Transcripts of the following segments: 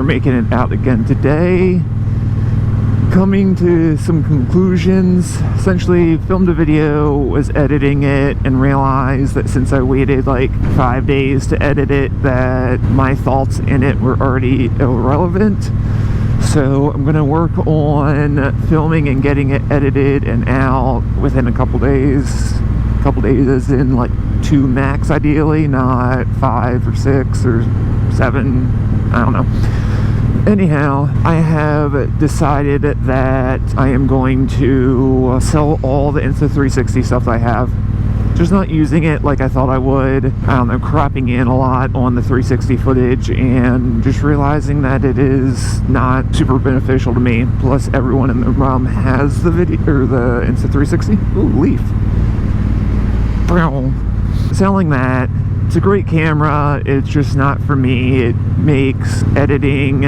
are making it out again today. Coming to some conclusions. Essentially filmed a video, was editing it, and realized that since I waited like 5 days to edit it, that my thoughts in it were already irrelevant. So I'm gonna work on filming and getting it edited and out within a couple days. A couple days as in like 2 max ideally, not 5 or 6 or 7, I don't know. Anyhow, I have decided that I am going to sell all the Insta360 stuff I have. Just not using it like I thought I would. I don't know, cropping in a lot on the 360 footage and just realizing that it is not super beneficial to me. Plus everyone in the room has the video or the Insta360. Ooh, leaf. Selling that. It's a great camera, it's just not for me. It makes editing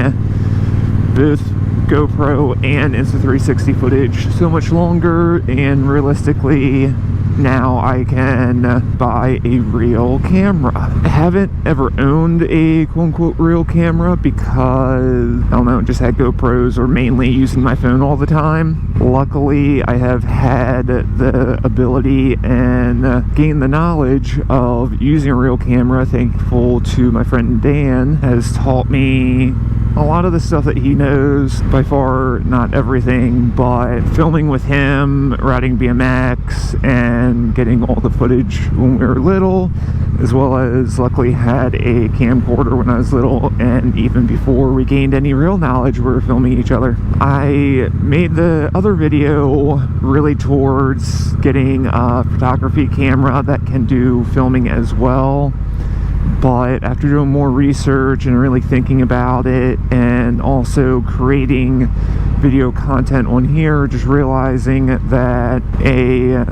both GoPro and Insta360 footage so much longer, and realistically now I can buy a real camera. I haven't ever owned a quote-unquote real camera because, I don't know, just had GoPros or mainly using my phone all the time. Luckily, I have had the ability and gained the knowledge of using a real camera. Thankful to my friend Dan, has taught me a lot of the stuff that he knows. By far not everything, but filming with him, riding BMX, and getting all the footage when we were little, as well as luckily had a camcorder when I was little, and even before we gained any real knowledge, we were filming each other. I made the other video really towards getting a photography camera that can do filming as well. But after doing more research and really thinking about it, and also creating video content on here, just realizing that a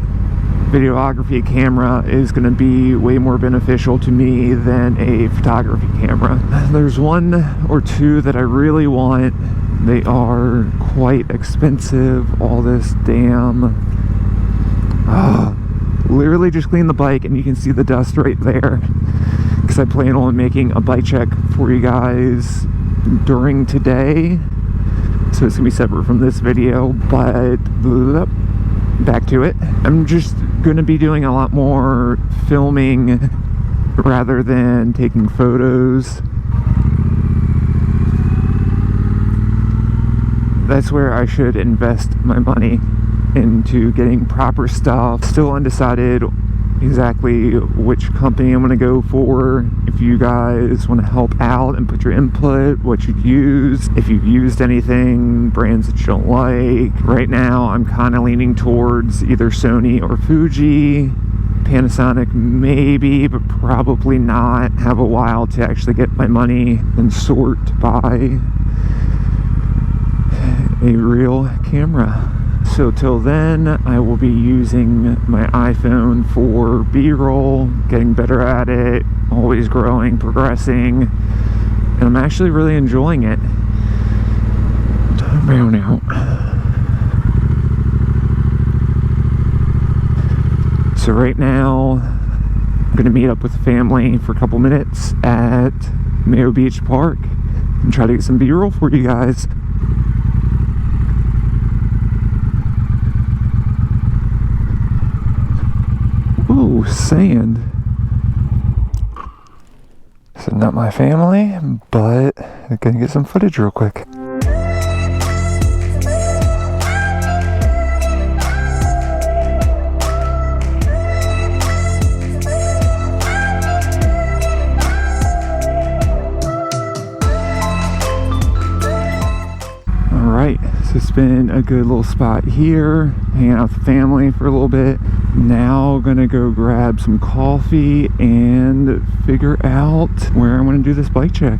videography camera is going to be way more beneficial to me than a photography camera. There's one or two that I really want. They are quite expensive. All this damn... literally just cleaned the bike and you can see the dust right there. Because I plan on making a bike check for you guys during today, so it's gonna be separate from this video, but back to it. I'm just gonna be doing a lot more filming rather than taking photos. That's where I should invest my money, into getting proper stuff. Still undecided exactly which company I'm going to go for. If you guys want to help out and put your input, what you'd use, if you've used anything, brands that you don't like. Right now I'm kind of leaning towards either Sony or Fuji. Panasonic maybe, but probably not. Have a while to actually get my money and sort by a real camera. So till then, I will be using my iPhone for B-roll, getting better at it, always growing, progressing, and I'm actually really enjoying it. Brown out. So right now, I'm going to meet up with the family for a couple minutes at Mayo Beach Park and try to get some B-roll for you guys. Ooh, sand. So not my family, but I'm gonna get some footage real quick. Alright, so it's been a good little spot here, hanging out with the family for a little bit. Now gonna go grab some coffee and figure out where I'm gonna do this bike check.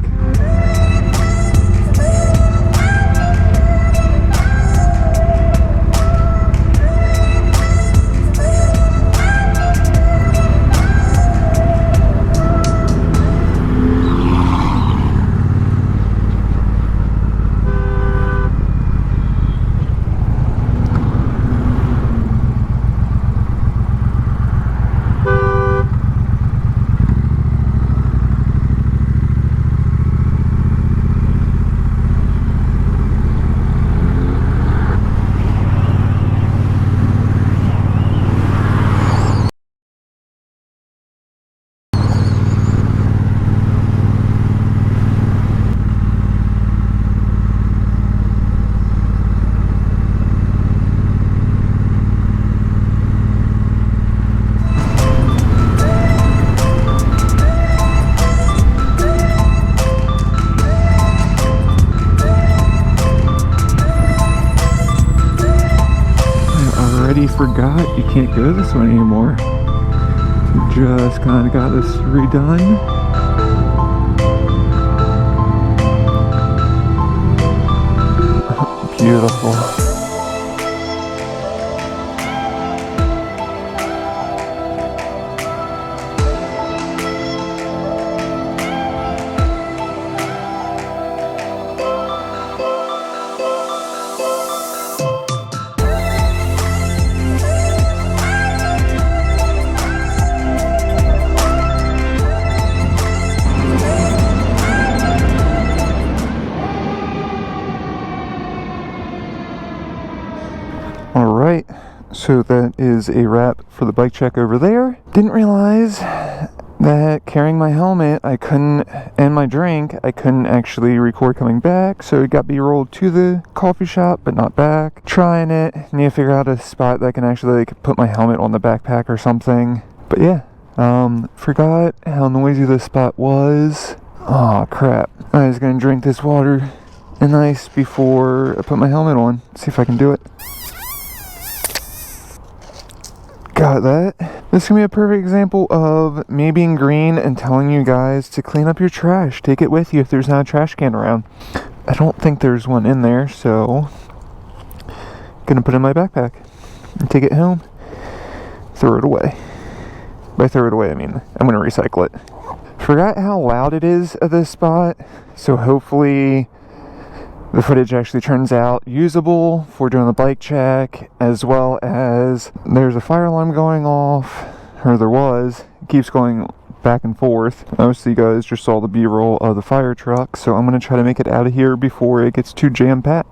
already forgot you can't go this one anymore. Just kind of got this redone. Beautiful. Alright, so that is a wrap for the bike check over there. Didn't realize that carrying my helmet, and my drink, I couldn't actually record coming back, so it got B-rolled to the coffee shop, but not back. Trying it, need to figure out a spot that I can actually put my helmet on the backpack or something. But yeah, forgot how noisy this spot was. Aw, crap. I was gonna drink this water and ice before I put my helmet on. See if I can do it. Got that. This is going to be a perfect example of me being green and telling you guys to clean up your trash. Take it with you if there's not a trash can around. I don't think there's one in there, so I'm going to put it in my backpack and take it home. Throw it away. By throw it away, I mean I'm going to recycle it. Forgot how loud it is at this spot, so hopefully the footage actually turns out usable for doing the bike check, as well as there's a fire alarm going off, or there was. It keeps going back and forth. Most of you guys just saw the B-roll of the fire truck, so I'm going to try to make it out of here before it gets too jam-packed.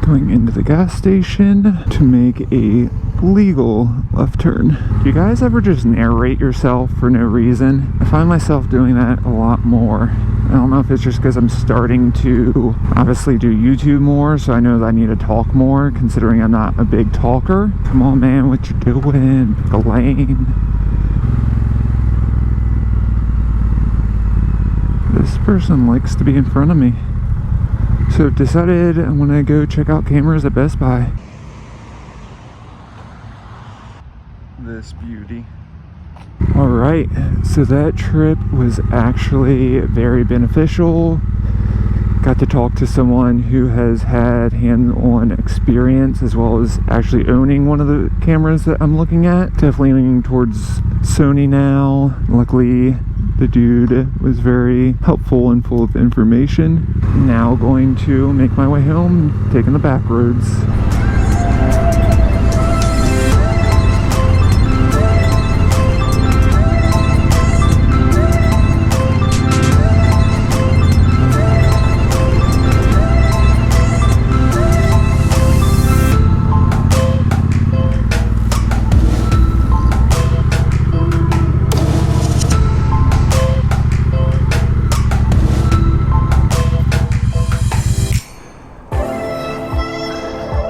Going into the gas station to make a legal left turn. Do you guys ever just narrate yourself for no reason? I find myself doing that a lot more. I don't know if it's just because I'm starting to obviously do YouTube more, so I know that I need to talk more, considering I'm not a big talker. Come on, man, what you doing? Pick a lane. This person likes to be in front of me. So I've decided I'm gonna go check out cameras at Best Buy. This beauty. Alright, so that trip was actually very beneficial. Got to talk to someone who has had hands-on experience, as well as actually owning one of the cameras that I'm looking at. Definitely leaning towards Sony now. Luckily, the dude was very helpful and full of information. Now going to make my way home, taking the back roads.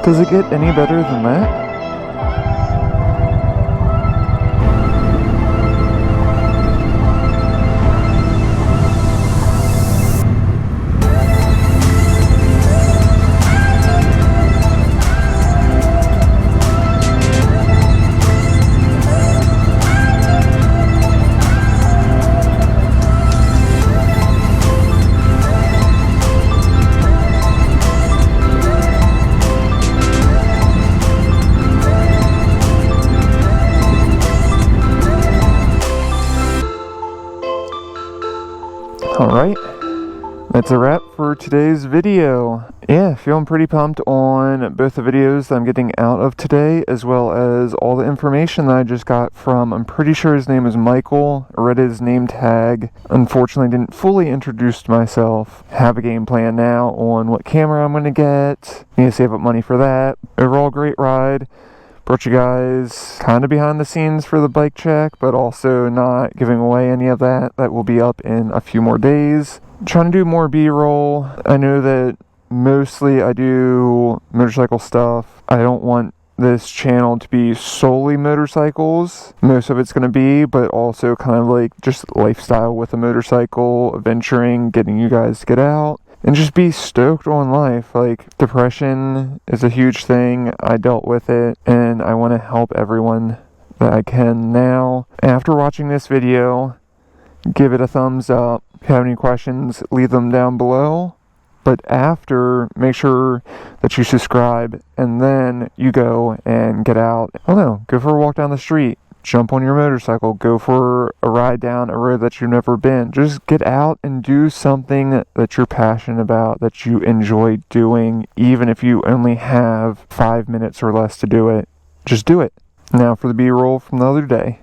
Does it get any better than that? Alright, that's a wrap for today's video. Yeah, feeling pretty pumped on both the videos that I'm getting out of today, as well as all the information that I just got from, I'm pretty sure his name is Michael. I read his name tag. Unfortunately, didn't fully introduce myself. Have a game plan now on what camera I'm going to get. Need to save up money for that. Overall, great ride. Brought you guys kind of behind the scenes for the bike check, but also not giving away any of that. That will be up in a few more days. Trying to do more B-roll. I know that mostly I do motorcycle stuff. I don't want this channel to be solely motorcycles. Most of it's going to be, but also kind of like just lifestyle with a motorcycle, adventuring, getting you guys to get out. and just be stoked on life. Like, depression is a huge thing. I dealt with it, and I want to help everyone that I can now. After watching this video, give it a thumbs up. If you have any questions, leave them down below. But after, make sure that you subscribe, and then you go and get out. I don't know, go for a walk down the street, jump on your motorcycle, go for a ride down a road that you've never been. Just get out and do something that you're passionate about, that you enjoy doing, even if you only have 5 minutes or less to do it. Just do it. Now for the B-roll from the other day.